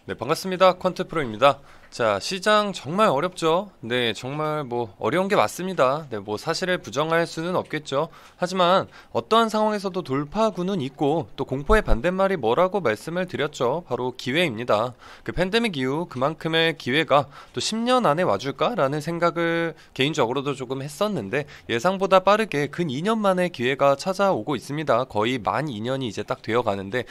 네, 반갑습니다. 퀀트프로입니다. 자, 시장 정말 어렵죠? 네, 정말 어려운 게 맞습니다. 네, 사실을 부정할 수는 없겠죠. 하지만 어떠한 상황에서도 돌파구는 있고 또 공포의 반대말이 뭐라고 말씀을 드렸죠. 바로 기회입니다. 그 팬데믹 이후 그만큼의 기회가 또 10년 안에 와줄까라는 생각을 개인적으로도 조금 했었는데 예상보다 빠르게 근 2년 만에 기회가 찾아오고 있습니다. 거의 만 2년이 이제 딱 되어 가는데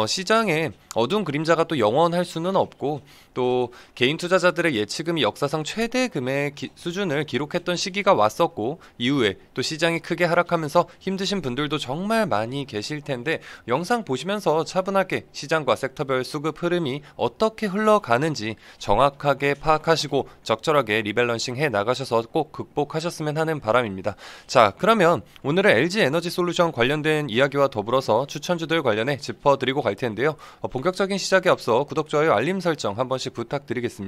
시장에 어두운 그림자가 또 영원할 수는 없고 또 개인 투자자들의 예치금이 역사상 최대 금액 수준을 기록했던 시기가 왔었고 이후에 또 시장이 크게 하락하면서 힘드신 분들도 정말 많이 계실 텐데 영상 보시면서 차분하게 시장과 섹터별 수급 흐름이 어떻게 흘러가는지 정확하게 파악하시고 적절하게 리밸런싱 해 나가셔서 꼭 극복하셨으면 하는 바람입니다. 자, 그러면 오늘은 LG 에너지 솔루션 관련된 이야기와 더불어서 추천주들 관련해 짚어드리고 갈 텐데요. 본격적인 시작에 앞서 구독, 좋아요, 알림 설정 한 번씩 부탁드리겠습니다.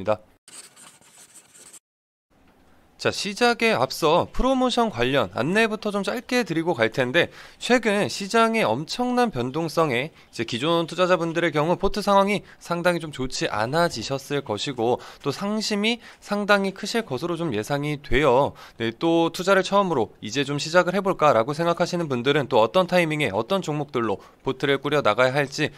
자, 시작에 앞서 프로모션 관련 안내부터 좀 짧게 드리고 갈 텐데 최근 시장의 엄청난 변동성에 이제 기존 투자자분들의 경우 포트 상황이 상당히 좀 좋지 않아지셨을 것이고 또 상심이 상당히 크실 것으로 좀 예상이 돼요. 네, 또 투자를 처음으로 이제 좀 시작을 해볼까라고 생각하시는 분들은 또 어떤 타이밍에 어떤 종목들로 포트를 꾸려 나가야 할지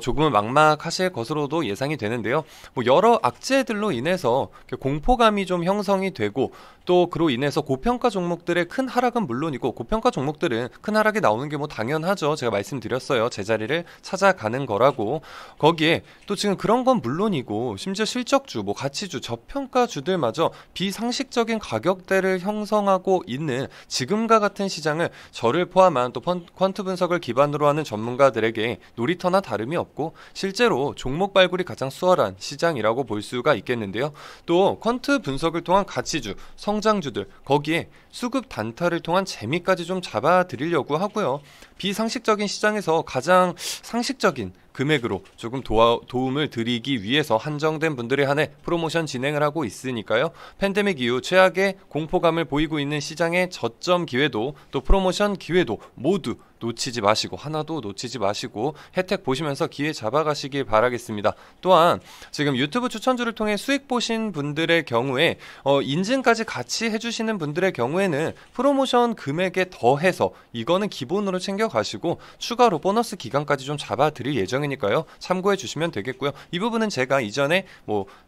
조금은 막막하실 것으로도 예상이 되는데요. 여러 악재들로 인해서 공포감이 좀 형성이 되고 또 그로 인해서 고평가 종목들의 큰 하락은 물론이고 고평가 종목들은 큰 하락이 나오는 게 당연하죠. 제가 말씀드렸어요. 제자리를 찾아가는 거라고. 거기에 또 지금 그런 건 물론이고 심지어 실적주, 가치주, 저평가주들마저 비상식적인 가격대를 형성하고 있는 지금과 같은 시장을 저를 포함한 또 퀀트 분석을 기반으로 하는 전문가들에게 놀이터나 다름이 없고 실제로 종목 발굴이 가장 수월한 시장이라고 볼 수가 있겠는데요. 또 퀀트 분석을 통한 가치주, 성장주들 거기에 수급 단타를 통한 재미까지 좀 잡아드리려고 하고요. 비상식적인 시장에서 가장 상식적인 금액으로 조금 도움을 드리기 위해서 한정된 분들에 한해 프로모션 진행을 하고 있으니까요. 팬데믹 이후 최악의 공포감을 보이고 있는 시장의 저점 기회도 또 프로모션 기회도 모두 놓치지 마시고 하나도 놓치지 마시고 혜택 보시면서 기회 잡아가시길 바라겠습니다. 또한 지금 유튜브 추천주를 통해 수익 보신 분들의 경우에 인증까지 같이 해주시는 분들의 경우에는 프로모션 금액에 더해서 이거는 기본으로 챙겨가시고 추가로 보너스 기간까지 좀 잡아드릴 예정이니까요. 참고해 주시면 되겠고요. 이 부분은 제가 이전에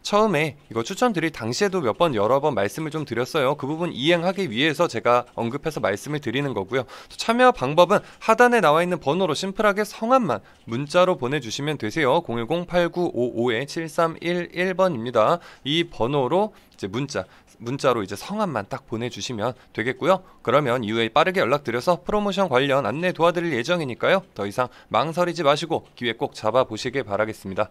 처음에 이거 추천드릴 당시에도 여러 번 말씀을 좀 드렸어요. 그 부분 이행하기 위해서 제가 언급해서 말씀을 드리는 거고요. 참여 방법은 하단에 나와 있는 번호로 심플하게 성함만 문자로 보내주시면 되세요. 010-8955-7311번입니다. 이 번호로 이제 문자로 이제 성함만 딱 보내주시면 되겠고요. 그러면 이후에 빠르게 연락드려서 프로모션 관련 안내 도와드릴 예정이니까요. 더 이상 망설이지 마시고 기회 꼭 잡아보시길 바라겠습니다.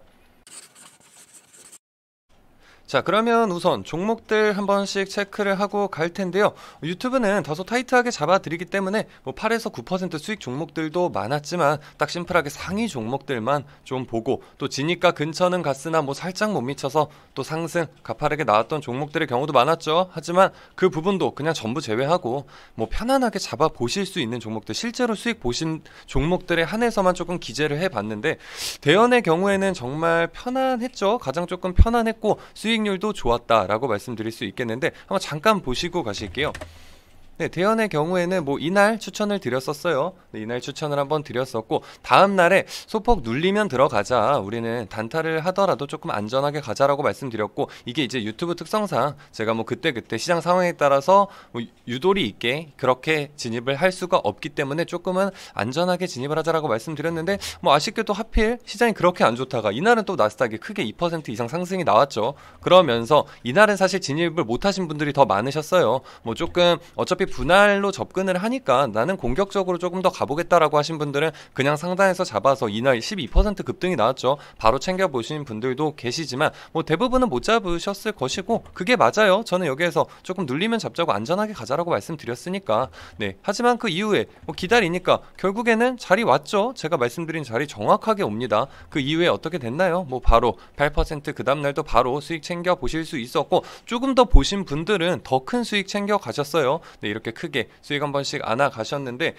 자, 그러면 우선 종목들 한 번씩 체크를 하고 갈 텐데요. 유튜브는 다소 타이트하게 잡아드리기 때문에 8에서 9% 수익 종목들도 많았지만 딱 심플하게 상위 종목들만 좀 보고 또 진입가 근처는 갔으나 살짝 못 미쳐서 또 상승 가파르게 나왔던 종목들의 경우도 많았죠. 하지만 그 부분도 그냥 전부 제외하고 편안하게 잡아보실 수 있는 종목들, 실제로 수익 보신 종목들에 한해서만 조금 기재를 해봤는데 대연의 경우에는 정말 편안했죠. 가장 조금 편안했고 수익률도 좋았다라고 말씀드릴 수 있겠는데 한번 잠깐 보시고 가실게요. 네, 대연의 경우에는 이날 추천을 드렸었어요. 네, 이날 추천을 한번 드렸었고 다음날에 소폭 눌리면 들어가자, 우리는 단타를 하더라도 조금 안전하게 가자라고 말씀드렸고 이게 이제 유튜브 특성상 제가 그때그때 시장 상황에 따라서 유도리 있게 그렇게 진입을 할 수가 없기 때문에 조금은 안전하게 진입을 하자라고 말씀드렸는데 아쉽게도 하필 시장이 그렇게 안 좋다가 이날은 또 나스닥이 크게 2% 이상 상승이 나왔죠. 그러면서 이날은 사실 진입을 못하신 분들이 더 많으셨어요. 조금 어차피 분할로 접근을 하니까 나는 공격적으로 조금 더 가보겠다라고 하신 분들은 그냥 상단에서 잡아서 이날 12% 급등이 나왔죠. 바로 챙겨보신 분들도 계시지만 대부분은 못 잡으셨을 것이고 그게 맞아요. 저는 여기에서 조금 눌리면 잡자고 안전하게 가자라고 말씀드렸으니까. 네, 하지만 그 이후에 기다리니까 결국에는 자리 왔죠. 제가 말씀드린 자리 정확하게 옵니다. 그 이후에 어떻게 됐나요? 바로 8%그 다음날도 바로 수익 챙겨보실 수 있었고 조금 더 보신 분들은 더 큰 수익 챙겨 가셨어요. 네, 이렇게 크게 수익 한 번씩 안아 가셨는데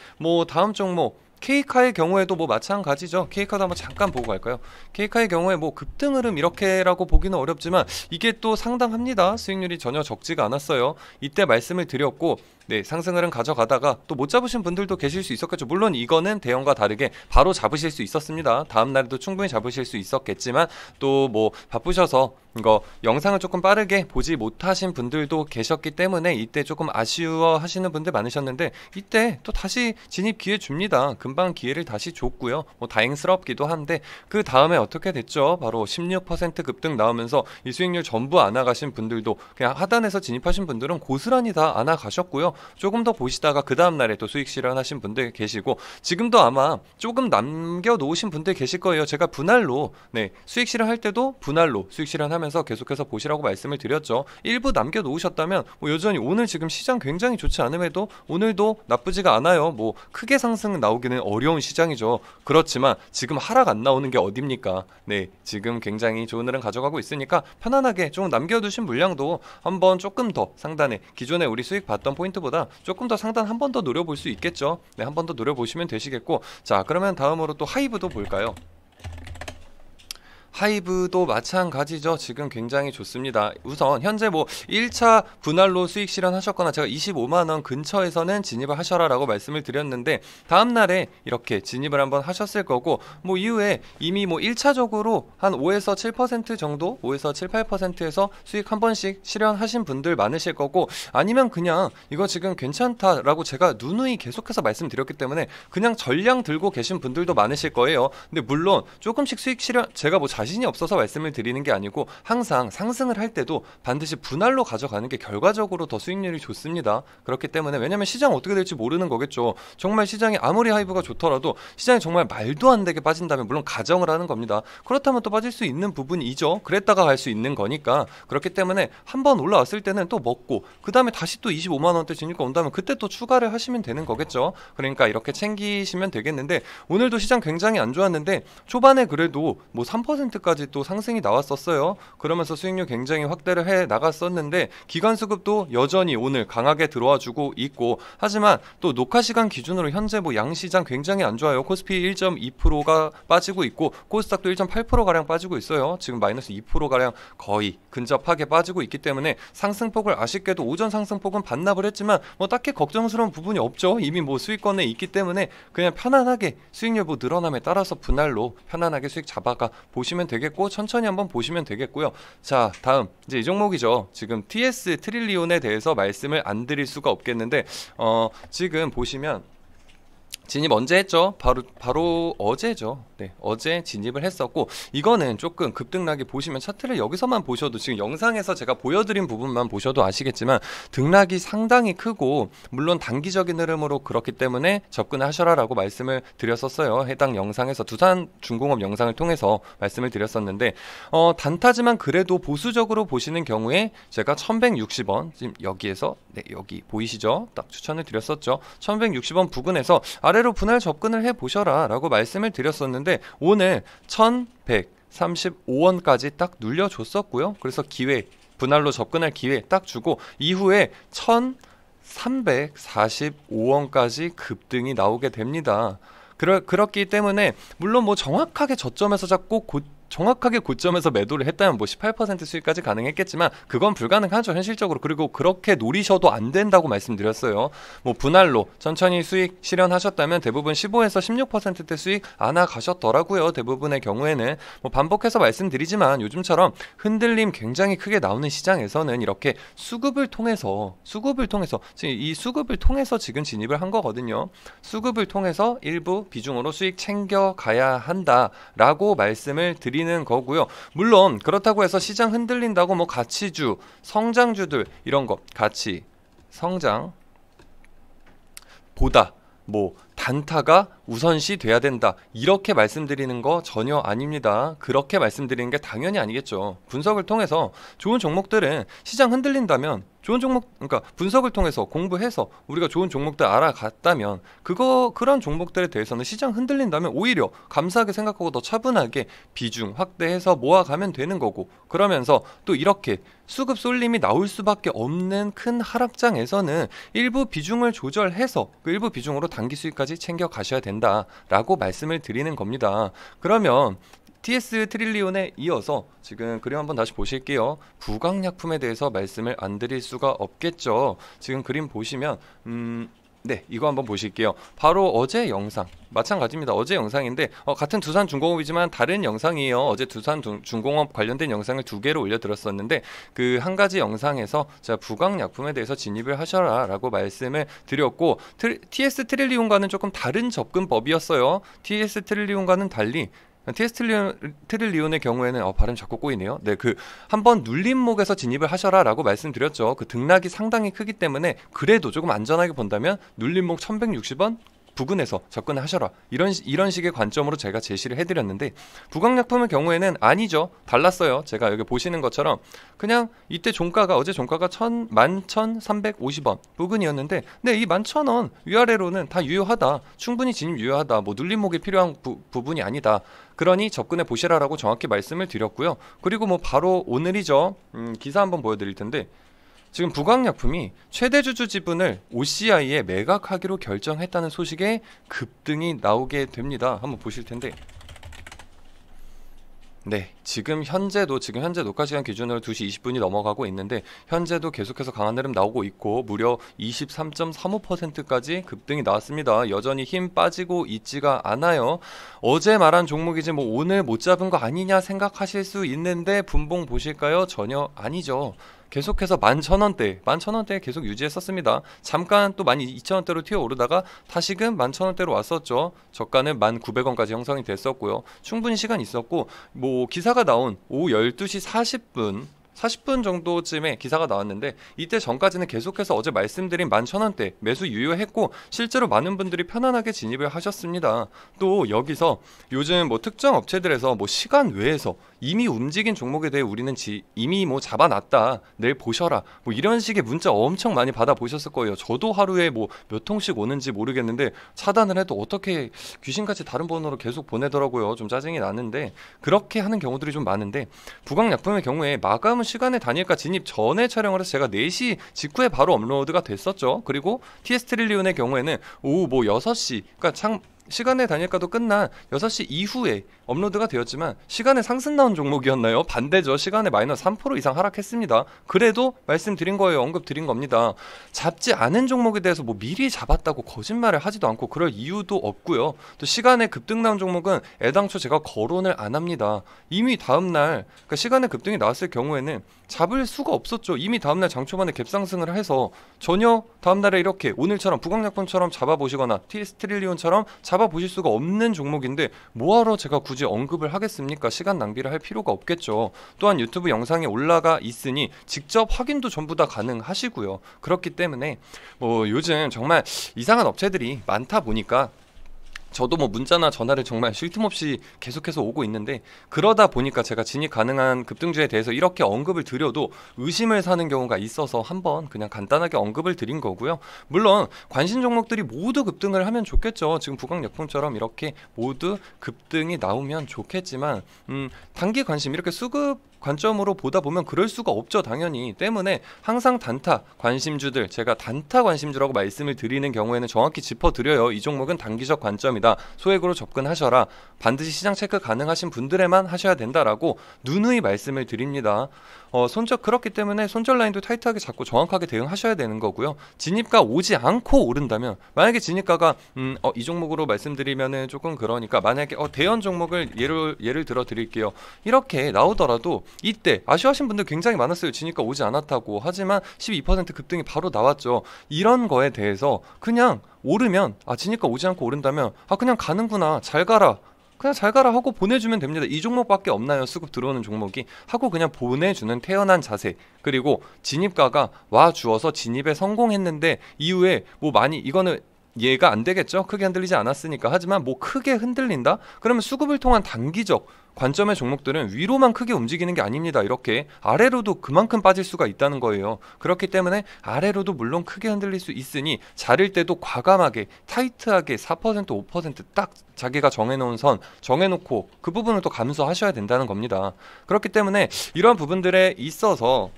다음 종목 케이카의 경우에도 뭐 마찬가지죠. 케이카도 한번 잠깐 보고 갈까요? 케이카의 경우에 뭐 급등 흐름 이렇게라고 보기는 어렵지만 이게 또 상당합니다. 수익률이 전혀 적지가 않았어요. 이때 말씀을 드렸고, 네, 상승 흐름 가져가다가 또 못 잡으신 분들도 계실 수 있었겠죠. 물론 이거는 대형과 다르게 바로 잡으실 수 있었습니다. 다음 날에도 충분히 잡으실 수 있었겠지만 또 뭐 바쁘셔서 이거 영상을 조금 빠르게 보지 못하신 분들도 계셨기 때문에 이때 조금 아쉬워 하시는 분들 많으셨는데, 이때 또 다시 진입 기회 줍니다. 금방 기회를 다시 줬고요. 뭐 다행스럽기도 한데, 그 다음에 어떻게 됐죠? 바로 16% 급등 나오면서 이 수익률 전부 안 나가신 분들도, 그냥 하단에서 진입하신 분들은 고스란히 다 안 나가셨고요. 조금 더 보시다가 그 다음날에 또 수익 실현하신 분들 계시고, 지금도 아마 조금 남겨놓으신 분들 계실 거예요. 제가 분할로, 네, 수익 실현할 때도 분할로 수익 실현하면서 계속해서 보시라고 말씀을 드렸죠. 일부 남겨놓으셨다면 뭐 여전히 오늘 지금 시장 굉장히 좋지 않음에도 오늘도 나쁘지가 않아요. 뭐 크게 상승 나오기는 어려운 시장이죠. 그렇지만 지금 하락 안 나오는 게 어딥니까? 네, 지금 굉장히 좋은 흐름 가져가고 있으니까 편안하게 좀 남겨두신 물량도 한번 조금 더 상단에 기존에 우리 수익 봤던 포인트보다 조금 더 상단 한 번 더 노려볼 수 있겠죠. 네, 한 번 더 노려보시면 되시겠고, 자, 그러면 다음으로 또 하이브도 볼까요? 하이브도 마찬가지죠. 지금 굉장히 좋습니다. 우선 현재 뭐 1차 분할로 수익 실현하셨거나 제가 25만원 근처에서는 진입을 하셔라 라고 말씀을 드렸는데, 다음날에 이렇게 진입을 한번 하셨을 거고, 뭐 이후에 이미 뭐 1차적으로 한 5에서 7% 정도, 5에서 7, 8%에서 수익 한 번씩 실현하신 분들 많으실 거고, 아니면 그냥 이거 지금 괜찮다라고 제가 누누이 계속해서 말씀드렸기 때문에 그냥 전량 들고 계신 분들도 많으실 거예요. 근데 물론 조금씩 수익 실현, 제가 뭐 자신이 없어서 말씀을 드리는 게 아니고 항상 상승을 할 때도 반드시 분할로 가져가는 게 결과적으로 더 수익률이 좋습니다. 그렇기 때문에, 왜냐면 시장 어떻게 될지 모르는 거겠죠. 정말 시장이 아무리 하이브가 좋더라도 시장이 정말 말도 안 되게 빠진다면, 물론 가정을 하는 겁니다. 그렇다면 또 빠질 수 있는 부분이죠. 그랬다가 갈 수 있는 거니까. 그렇기 때문에 한번 올라왔을 때는 또 먹고, 그 다음에 다시 또 25만원대 진입가 온다면 그때 또 추가를 하시면 되는 거겠죠. 그러니까 이렇게 챙기시면 되겠는데, 오늘도 시장 굉장히 안 좋았는데 초반에 그래도 뭐 3%까지 또 상승이 나왔었어요. 그러면서 수익률 굉장히 확대를 해 나갔었는데, 기관 수급도 여전히 오늘 강하게 들어와 주고 있고, 하지만 또 녹화 시간 기준으로 현재 뭐 양시장 굉장히 안 좋아요. 코스피 1.2%가 빠지고 있고 코스닥도 1.8% 가량 빠지고 있어요. 지금 마이너스 2% 가량 거의 근접하게 빠지고 있기 때문에 상승폭을, 아쉽게도 오전 상승폭은 반납을 했지만 뭐 딱히 걱정스러운 부분이 없죠. 이미 뭐 수익권에 있기 때문에 그냥 편안하게 수익률 뭐 늘어남에 따라서 분할로 편안하게 수익 잡아가 보시면 되겠고, 천천히 한번 보시면 되겠고요. 자, 다음 이제 이 종목이죠. 지금 TS 트릴리온에 대해서 말씀을 안 드릴 수가 없겠는데, 지금 보시면 진입 언제 했죠? 바로 어제죠. 네, 어제 진입을 했었고, 이거는 조금 급등락이, 보시면 차트를 여기서만 보셔도, 지금 영상에서 제가 보여드린 부분만 보셔도 아시겠지만 등락이 상당히 크고, 물론 단기적인 흐름으로 그렇기 때문에 접근하셔라 라고 말씀을 드렸었어요. 해당 영상에서 두산중공업 영상을 통해서 말씀을 드렸었는데, 단타지만 그래도 보수적으로 보시는 경우에 제가 1160원, 지금 여기에서, 네, 여기 보이시죠? 딱 추천을 드렸었죠. 1160원 부근에서 아래로 분할 접근을 해 보셔라 라고 말씀을 드렸었는데, 오늘 1135원까지 딱 눌려줬었고요. 그래서 기회, 분할로 접근할 기회 딱 주고, 이후에 1345원까지 급등이 나오게 됩니다. 그렇기 때문에 물론 뭐 정확하게 저점에서 잡고 정확하게 고점에서 매도를 했다면 뭐 18% 수익까지 가능했겠지만 그건 불가능하죠, 현실적으로. 그리고 그렇게 노리셔도 안 된다고 말씀드렸어요. 뭐 분할로 천천히 수익 실현하셨다면 대부분 15에서 16%대 수익 안아 가셨더라고요. 대부분의 경우에는 뭐 반복해서 말씀드리지만, 요즘처럼 흔들림 굉장히 크게 나오는 시장에서는 이렇게 수급을 통해서 지금 이 수급을 통해서 지금 진입을 한 거거든요. 수급을 통해서 일부 비중으로 수익 챙겨 가야 한다라고 말씀을 드리는 거고요. 물론 그렇다고 해서 시장 흔들린다고 뭐 가치주, 성장주들 이런 거, 가치, 성장 보다 뭐 단타가 우선시 돼야 된다, 이렇게 말씀드리는 거 전혀 아닙니다. 그렇게 말씀드리는 게 당연히 아니겠죠. 분석을 통해서 좋은 종목들은 시장 흔들린다면 좋은 종목, 그러니까 분석을 통해서 공부해서 우리가 좋은 종목들 알아갔다면 그런 종목들에 대해서는 시장 흔들린다면 오히려 감사하게 생각하고 더 차분하게 비중 확대해서 모아가면 되는 거고, 그러면서 또 이렇게 수급 쏠림이 나올 수밖에 없는 큰 하락장에서는 일부 비중을 조절해서 그 일부 비중으로 단기 수익까지 챙겨 가셔야 된다. 된다라고 말씀을 드리는 겁니다. 그러면 TS 트릴리온에 이어서 지금 그림 한번 다시 보실게요. 부강약품에 대해서 말씀을 안 드릴 수가 없겠죠. 지금 그림 보시면 네, 이거 한번 보실게요. 바로 어제 영상 마찬가지입니다. 어제 영상인데 같은 두산중공업이지만 다른 영상이에요. 어제 두산중공업 관련된 영상을 2개로 올려드렸었는데 그 한 가지 영상에서 제가 부강약품에 대해서 진입을 하셔라 라고 말씀을 드렸고 TS 트릴리온과는 조금 다른 접근법이었어요. TS 트릴리온과는 달리 TS 트릴리온의 경우에는 발음 자꾸 꼬이네요. 네, 그 한번 눌림목에서 진입을 하셔라 라고 말씀드렸죠. 그 등락이 상당히 크기 때문에 그래도 조금 안전하게 본다면 눌림목 1160원 부근에서 접근을 하셔라, 이런 식의 관점으로 제가 제시를 해드렸는데, 부강약품의 경우에는 아니죠. 달랐어요. 제가 여기 보시는 것처럼 그냥 이때 종가가 어제 종가가 11,350원 부근이었는데, 네, 이 11,000원 위아래로는 다 유효하다, 충분히 진입 유효하다, 뭐 눌림목이 필요한 부분이 아니다, 그러니 접근해 보시라라고 정확히 말씀을 드렸고요. 그리고 뭐 바로 오늘이죠. 기사 한번 보여드릴 텐데, 지금 부강약품이 최대 주주 지분을 OCI에 매각하기로 결정했다는 소식에 급등이 나오게 됩니다. 한번 보실 텐데, 네, 지금 현재 녹화 시간 기준으로 2시 20분이 넘어가고 있는데, 현재도 계속해서 강한 흐름 나오고 있고 무려 23.35%까지 급등이 나왔습니다. 여전히 힘 빠지고 있지가 않아요. 어제 말한 종목이지 뭐 오늘 못 잡은 거 아니냐 생각하실 수 있는데, 분봉 보실까요? 전혀 아니죠. 계속해서 11,000원대 계속 유지했었습니다. 잠깐 또 12,000원대로 튀어오르다가 다시금 11,000원대로 왔었죠. 저가는 1,900원까지 형성이 됐었고요. 충분히 시간 있었고, 뭐 기사가 나온 오후 12시 40분 정도쯤에 기사가 나왔는데, 이때 전까지는 계속해서 어제 말씀드린 11,000원대 매수 유효했고 실제로 많은 분들이 편안하게 진입을 하셨습니다. 또 여기서 요즘 뭐 특정 업체들에서 뭐 시간 외에서 이미 움직인 종목에 대해 우리는 이미 뭐 잡아놨다, 내일 보셔라, 뭐 이런 식의 문자 엄청 많이 받아보셨을 거예요. 저도 하루에 뭐 몇 통씩 오는지 모르겠는데 차단을 해도 어떻게 귀신같이 다른 번호로 계속 보내더라고요. 좀 짜증이 나는데, 그렇게 하는 경우들이 좀 많은데, 부강약품의 경우에 마감은 시간에 단일가 진입 전에 촬영을 해서 제가 4시 직후에 바로 업로드가 됐었죠. 그리고 TS 트릴리온의 경우에는 오후 뭐 6시, 그러니까 시간의 단일가도 끝난 6시 이후에 업로드가 되었지만 시간에 상승 나온 종목이었나요? 반대죠. 시간에 마이너스 3% 이상 하락했습니다. 그래도 말씀드린 거예요. 언급드린 겁니다. 잡지 않은 종목에 대해서 뭐 미리 잡았다고 거짓말을 하지도 않고 그럴 이유도 없고요. 또 시간에 급등 나온 종목은 애당초 제가 거론을 안 합니다. 이미 다음날, 그러니까 시간에 급등이 나왔을 경우에는 잡을 수가 없었죠. 이미 다음날 장초반에 갭상승을 해서 전혀 다음날에 이렇게 오늘처럼 부강약품처럼 잡아보시거나 TS 트릴리온처럼 잡아보실 수가 없는 종목인데 뭐하러 제가 굳이 언급을 하겠습니까? 시간 낭비를 할 필요가 없겠죠. 또한 유튜브 영상에 올라가 있으니 직접 확인도 전부 다 가능하시고요. 그렇기 때문에 뭐 요즘 정말 이상한 업체들이 많다 보니까 저도 뭐 문자나 전화를 정말 쉴 틈 없이 계속해서 오고 있는데, 그러다 보니까 제가 진입 가능한 급등주에 대해서 이렇게 언급을 드려도 의심을 사는 경우가 있어서 한번 그냥 간단하게 언급을 드린 거고요. 물론 관심 종목들이 모두 급등을 하면 좋겠죠. 지금 부강약품처럼 이렇게 모두 급등이 나오면 좋겠지만 단기 관심, 이렇게 수급 관점으로 보다 보면 그럴 수가 없죠. 당연히. 때문에 항상 단타 관심주들, 제가 단타 관심주라고 말씀을 드리는 경우에는 정확히 짚어드려요. 이 종목은 단기적 관점이다, 소액으로 접근하셔라, 반드시 시장 체크 가능하신 분들에만 하셔야 된다라고 누누이 말씀을 드립니다. 그렇기 때문에 손절 라인도 타이트하게 잡고 정확하게 대응하셔야 되는 거고요. 진입가 오지 않고 오른다면, 만약에 진입가가 이 종목으로 말씀드리면은 조금 그러니까, 만약에 대연 종목을 예를 들어 드릴게요. 이렇게 나오더라도 이때 아쉬워하신 분들 굉장히 많았어요. 진입가 오지 않았다고. 하지만 12% 급등이 바로 나왔죠. 이런 거에 대해서 그냥 오르면, 진입가 오지 않고 오른다면 그냥 가는구나, 잘 가라, 그냥 잘 가라 하고 보내주면 됩니다. 이 종목밖에 없나요? 수급 들어오는 종목이. 하고 그냥 보내주는 태연한 자세. 그리고 진입가가 와주어서 진입에 성공했는데 이후에 뭐 많이, 이거는 얘가 안 되겠죠? 크게 흔들리지 않았으니까. 하지만 뭐 크게 흔들린다? 그러면 수급을 통한 단기적 관점의 종목들은 위로만 크게 움직이는 게 아닙니다. 이렇게 아래로도 그만큼 빠질 수가 있다는 거예요. 그렇기 때문에 아래로도 물론 크게 흔들릴 수 있으니 자를 때도 과감하게 타이트하게 4% 5% 자기가 정해놓은 선 정해놓고 그 부분을 또 감수하셔야 된다는 겁니다. 그렇기 때문에 이러한 부분들에 있어서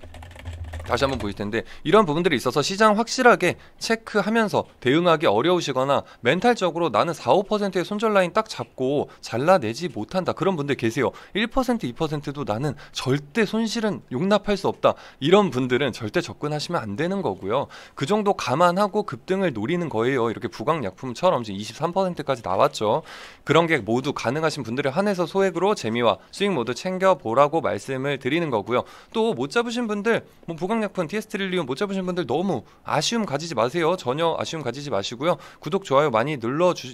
다시 한번 보실 텐데, 이런 부분들이 있어서 시장 확실하게 체크하면서 대응하기 어려우시거나 멘탈적으로 나는 4~5%의 손절 라인 딱 잡고 잘라내지 못한다, 그런 분들 계세요. 1%, 2%도 나는 절대 손실은 용납할 수 없다, 이런 분들은 절대 접근하시면 안 되는 거고요. 그 정도 감안하고 급등을 노리는 거예요. 이렇게 부강약품처럼 지금 23%까지 나왔죠. 그런 게 모두 가능하신 분들에 한해서 소액으로 재미와 수익 모두 챙겨보라고 말씀을 드리는 거고요. 또 못 잡으신 분들, 뭐 부강약품, TS트릴리온 못 잡으신 분들 너무 아쉬움 가지지 마세요. 전혀 아쉬움 가지지 마시고요. 구독, 좋아요 많이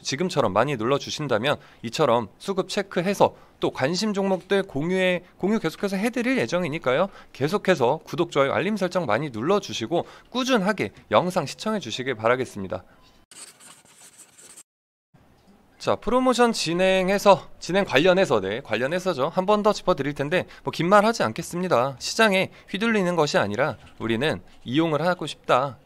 지금처럼 많이 눌러주신다면 이처럼 수급 체크해서 또 관심 종목들 공유 계속해서 해드릴 예정이니까요. 계속해서 구독, 좋아요, 알림 설정 많이 눌러주시고 꾸준하게 영상 시청해 주시길 바라겠습니다. 자, 프로모션 진행 관련해서죠. 한 번 더 짚어드릴 텐데, 뭐 긴 말 하지 않겠습니다. 시장에 휘둘리는 것이 아니라 우리는 이용하고 싶다.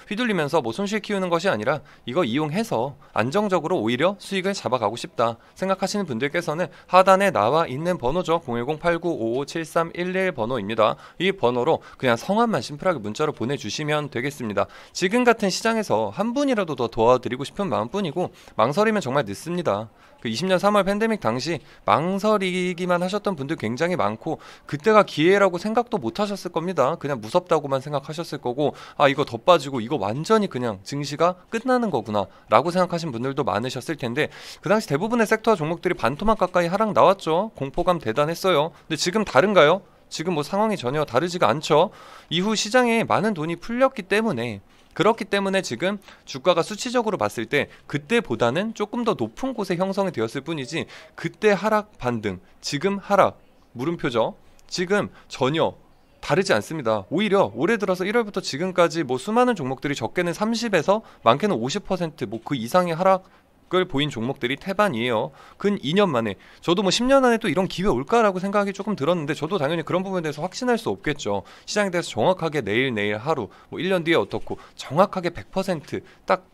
휘둘리면서 뭐 손실 키우는 것이 아니라 이거 이용해서 안정적으로 오히려 수익을 잡아가고 싶다 생각하시는 분들께서는 하단에 나와 있는 번호죠. 010-8955-7311 번호입니다. 이 번호로 그냥 성함만 심플하게 문자로 보내주시면 되겠습니다. 지금 같은 시장에서 한 분이라도 더 도와드리고 싶은 마음뿐이고, 망설이면 정말 늦습니다. 그 20년 3월 팬데믹 당시 망설이기만 하셨던 분들 굉장히 많고, 그때가 기회라고 생각도 못 하셨을 겁니다. 그냥 무섭다고만 생각하셨을 거고, 아 이거 더 빠지고 이거 완전히 그냥 증시가 끝나는 거구나 라고 생각하신 분들도 많으셨을 텐데, 그 당시 대부분의 섹터 종목들이 반토막 가까이 하락 나왔죠. 공포감 대단했어요. 근데 지금 다른가요? 지금 뭐 상황이 전혀 다르지가 않죠. 이후 시장에 많은 돈이 풀렸기 때문에, 그렇기 때문에 지금 주가가 수치적으로 봤을 때 그때보다는 조금 더 높은 곳에 형성이 되었을 뿐이지, 그때 하락 반등, 지금 하락 물음표죠. 지금 전혀 다르지 않습니다. 오히려 올해 들어서 1월부터 지금까지 뭐 수많은 종목들이 적게는 30에서 많게는 50% 뭐 그 이상의 하락을 보인 종목들이 태반이에요. 근 2년 만에. 저도 뭐 10년 안에 또 이런 기회 올까라고 생각이 조금 들었는데, 저도 당연히 그런 부분에 대해서 확신할 수 없겠죠. 시장에 대해서 정확하게 내일 하루, 뭐 1년 뒤에 어떻고 정확하게 100%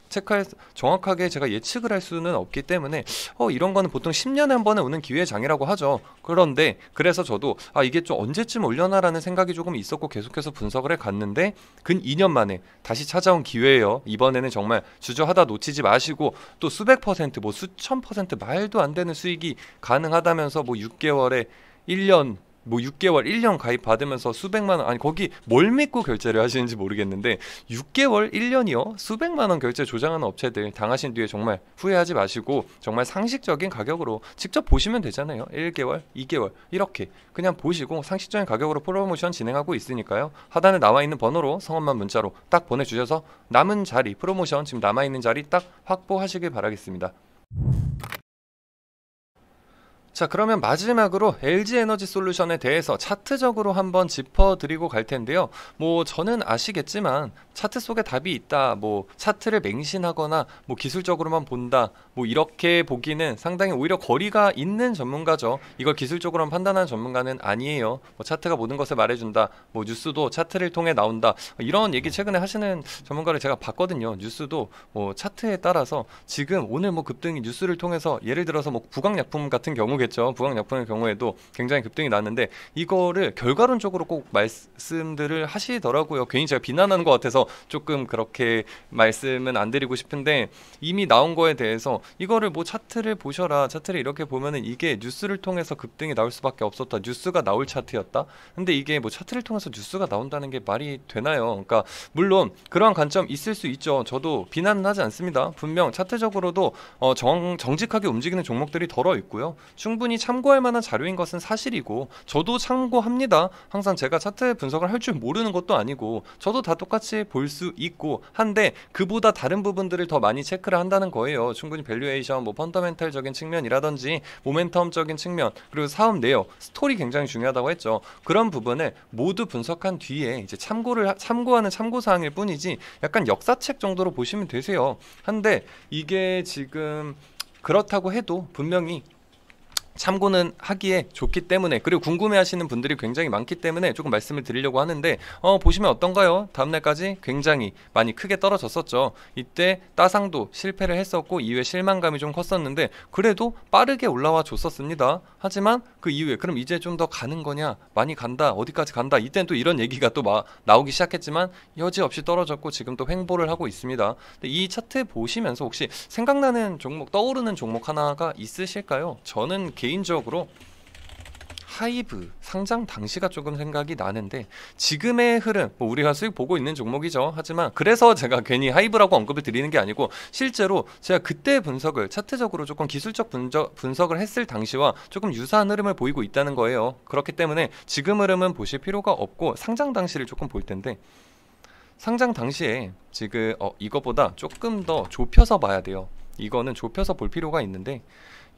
체크해서 정확하게 제가 예측을 할 수는 없기 때문에 이런 거는 보통 10년에 한 번에 오는 기회의 장이라고 하죠. 그런데 그래서 저도 이게 좀 언제쯤 올려나라는 생각이 조금 있었고 계속해서 분석을 해갔는데, 근 2년 만에 다시 찾아온 기회예요. 이번에는 정말 주저하다 놓치지 마시고, 또 수백 퍼센트, 뭐 수천 퍼센트 말도 안 되는 수익이 가능하다면서 뭐 6개월, 1년 가입 받으면서 수백만 원, 아니 거기 뭘 믿고 결제를 하시는지 모르겠는데 6개월, 1년이요? 수백만 원 결제 조장하는 업체들 당하신 뒤에 정말 후회하지 마시고, 정말 상식적인 가격으로 직접 보시면 되잖아요. 1개월, 2개월 이렇게 그냥 보시고 상식적인 가격으로 프로모션 진행하고 있으니까요. 하단에 나와 있는 번호로 성함만 문자로 딱 보내주셔서 남은 자리, 프로모션 지금 남아있는 자리 딱 확보하시길 바라겠습니다. 자, 그러면 마지막으로 LG에너지솔루션에 대해서 차트적으로 한번 짚어드리고 갈 텐데요. 뭐 저는 아시겠지만 차트 속에 답이 있다, 뭐 차트를 맹신하거나 뭐 기술적으로만 본다, 뭐 이렇게 보기는 상당히 오히려 거리가 있는 전문가죠. 이걸 기술적으로만 판단하는 전문가는 아니에요. 뭐 차트가 모든 것을 말해준다, 뭐 뉴스도 차트를 통해 나온다, 이런 얘기 최근에 하시는 전문가를 제가 봤거든요. 뉴스도 뭐 차트에 따라서 지금 오늘 뭐 급등이 뉴스를 통해서, 예를 들어서 뭐 부강약품 같은 경우겠죠. 부강약품의 경우에도 굉장히 급등이 났는데, 이거를 결과론적으로 꼭 말씀들을 하시더라고요. 괜히 제가 비난하는 것 같아서 조금 그렇게 말씀은 안 드리고 싶은데, 이미 나온 거에 대해서 이거를 뭐 차트를 보셔라, 차트를 이렇게 보면은 이게 뉴스를 통해서 급등이 나올 수밖에 없었다, 뉴스가 나올 차트였다. 근데 이게 뭐 차트를 통해서 뉴스가 나온다는 게 말이 되나요? 그러니까 물론 그러한 관점 있을 수 있죠. 저도 비난은 하지 않습니다. 분명 차트적으로도 정직하게 움직이는 종목들이 덜어 있고요. 충분히 참고할 만한 자료인 것은 사실이고, 저도 참고합니다. 항상 제가 차트 분석을 할 줄 모르는 것도 아니고, 저도 다 똑같이 볼 수 있고 한데, 그보다 다른 부분들을 더 많이 체크를 한다는 거예요. 충분히 밸류에이션, 뭐 펀더멘탈적인 측면이라든지 모멘텀적인 측면, 그리고 사업 내역, 스토리 굉장히 중요하다고 했죠. 그런 부분을 모두 분석한 뒤에 이제 참고하는 참고사항일 뿐이지, 약간 역사책 정도로 보시면 되세요. 한데 이게 지금 그렇다고 해도 분명히 참고는 하기에 좋기 때문에, 그리고 궁금해하시는 분들이 굉장히 많기 때문에 조금 말씀을 드리려고 하는데, 보시면 어떤가요? 다음날까지 굉장히 많이 크게 떨어졌었죠. 이때 따상도 실패를 했었고 이후에 실망감이 좀 컸었는데, 그래도 빠르게 올라와 줬었습니다. 하지만 그 이후에 그럼 이제 좀 더 가는 거냐, 많이 간다, 어디까지 간다, 이때는 또 이런 얘기가 또 나오기 시작했지만 여지없이 떨어졌고 지금 또 횡보를 하고 있습니다. 근데 이 차트 보시면서 혹시 생각나는 종목, 떠오르는 종목 하나가 있으실까요? 저는 개인적으로 하이브 상장 당시가 조금 생각이 나는데, 지금의 흐름, 뭐 우리가 수익 보고 있는 종목이죠. 하지만 그래서 제가 괜히 하이브라고 언급을 드리는 게 아니고, 실제로 제가 그때 분석을 차트적으로 조금 기술적 분석을 했을 당시와 조금 유사한 흐름을 보이고 있다는 거예요. 그렇기 때문에 지금 흐름은 보실 필요가 없고 상장 당시를 조금 볼 텐데, 상장 당시에 지금 이거보다 조금 더 좁혀서 봐야 돼요. 이거는 좁혀서 볼 필요가 있는데,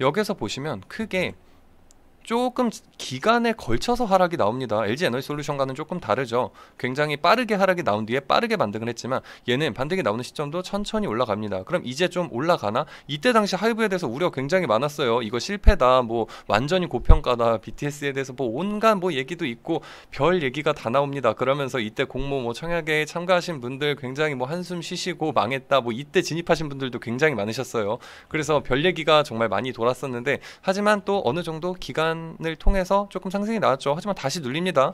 여기서 보시면 크게 조금 기간에 걸쳐서 하락이 나옵니다. LG에너지솔루션과는 조금 다르죠. 굉장히 빠르게 하락이 나온 뒤에 빠르게 반등을 했지만, 얘는 반등이 나오는 시점도 천천히 올라갑니다. 그럼 이제 좀 올라가나? 이때 당시 하이브에 대해서 우려 굉장히 많았어요. 이거 실패다, 뭐 완전히 고평가다, BTS에 대해서 뭐 온갖 뭐 얘기도 있고 별 얘기가 다 나옵니다. 그러면서 이때 공모 뭐 청약에 참가하신 분들 굉장히 뭐 한숨 쉬시고 망했다, 뭐 이때 진입하신 분들도 굉장히 많으셨어요. 그래서 별 얘기가 정말 많이 돌았었는데, 하지만 또 어느 정도 기간을 통해서 조금 상승이 나왔죠. 하지만 다시 눌립니다.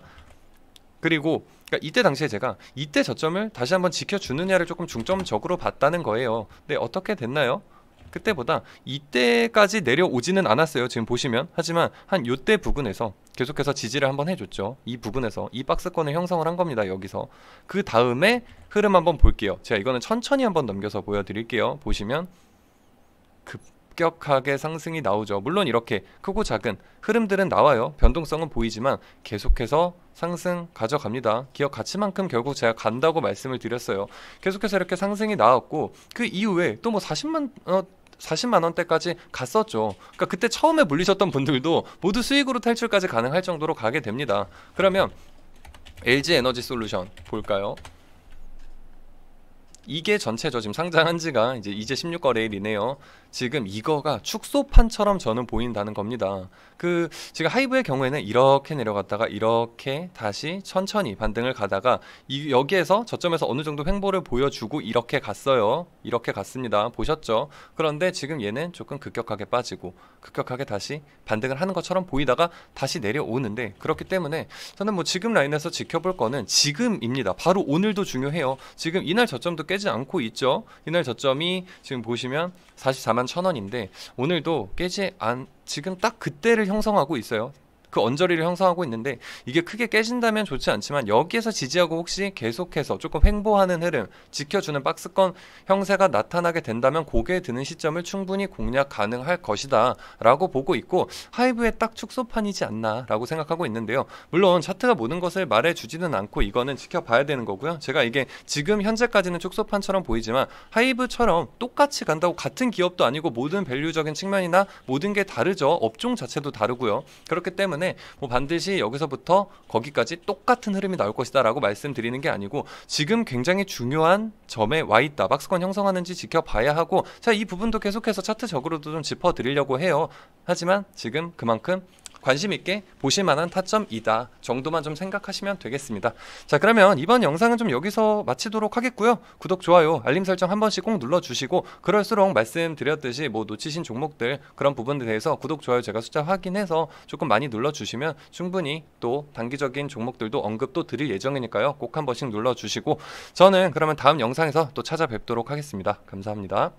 그리고 그러니까 이때 당시에 제가 이때 저점을 다시 한번 지켜주느냐를 조금 중점적으로 봤다는 거예요. 근데 어떻게 됐나요? 그때보다 이때까지 내려오지는 않았어요. 지금 보시면. 하지만 한 요때 부근에서 계속해서 지지를 한번 해줬죠. 이 부분에서 이 박스권을 형성을 한 겁니다. 여기서. 그 다음에 흐름 한번 볼게요. 제가 이거는 천천히 한번 넘겨서 보여드릴게요. 보시면 급격하게 상승이 나오죠. 물론 이렇게 크고 작은 흐름들은 나와요. 변동성은 보이지만 계속해서 상승 가져갑니다. 기업 가치만큼 결국 제가 간다고 말씀을 드렸어요. 계속해서 이렇게 상승이 나왔고, 그 이후에 또 뭐 40만 원대까지 갔었죠. 그러니까 그때 처음에 물리셨던 분들도 모두 수익으로 탈출까지 가능할 정도로 가게 됩니다. 그러면 LG에너지솔루션 볼까요? 이게 전체죠. 지금 상장한 지가 이제 16거래일이네요. 지금 이거가 축소판처럼 저는 보인다는 겁니다. 지금 하이브의 경우에는 이렇게 내려갔다가 이렇게 다시 천천히 반등을 가다가 여기에서 저점에서 어느 정도 횡보를 보여주고 이렇게 갔어요. 이렇게 갔습니다. 보셨죠? 그런데 지금 얘는 조금 급격하게 빠지고 급격하게 다시 반등을 하는 것처럼 보이다가 다시 내려오는데, 그렇기 때문에 저는 뭐 지금 라인에서 지켜볼 거는 지금입니다. 바로 오늘도 중요해요. 지금 이날 저점도 깨지 않고 있죠. 이날 저점이 지금 보시면 44만 1,000원인데 오늘도 지금 딱 그때를 형성하고 있어요. 그 언저리를 형성하고 있는데, 이게 크게 깨진다면 좋지 않지만 여기에서 지지하고 혹시 계속해서 조금 횡보하는 흐름, 지켜주는 박스권 형세가 나타나게 된다면 고개에 드는 시점을 충분히 공략 가능할 것이다 라고 보고 있고, 하이브의 딱 축소판이지 않나 라고 생각하고 있는데요. 물론 차트가 모든 것을 말해주지는 않고 이거는 지켜봐야 되는 거고요. 제가 이게 지금 현재까지는 축소판처럼 보이지만 하이브처럼 똑같이 간다고 같은 기업도 아니고 모든 밸류적인 측면이나 모든 게 다르죠. 업종 자체도 다르고요. 그렇기 때문에 뭐 반드시 여기서부터 거기까지 똑같은 흐름이 나올 것이다 라고 말씀드리는 게 아니고, 지금 굉장히 중요한 점에 와 있다, 박스권 형성하는지 지켜봐야 하고, 자, 이 부분도 계속해서 차트적으로도 좀 짚어드리려고 해요. 하지만 지금 그만큼 관심 있게 보실 만한 타점이다 정도만 좀 생각하시면 되겠습니다. 자, 그러면 이번 영상은 좀 여기서 마치도록 하겠고요. 구독, 좋아요, 알림 설정 한 번씩 꼭 눌러주시고, 그럴수록 말씀드렸듯이 뭐 놓치신 종목들 그런 부분에 대해서 구독, 좋아요 제가 숫자 확인해서 조금 많이 눌러주시면 충분히 또 단기적인 종목들도 언급도 드릴 예정이니까요. 꼭 한 번씩 눌러주시고, 저는 그러면 다음 영상에서 또 찾아뵙도록 하겠습니다. 감사합니다.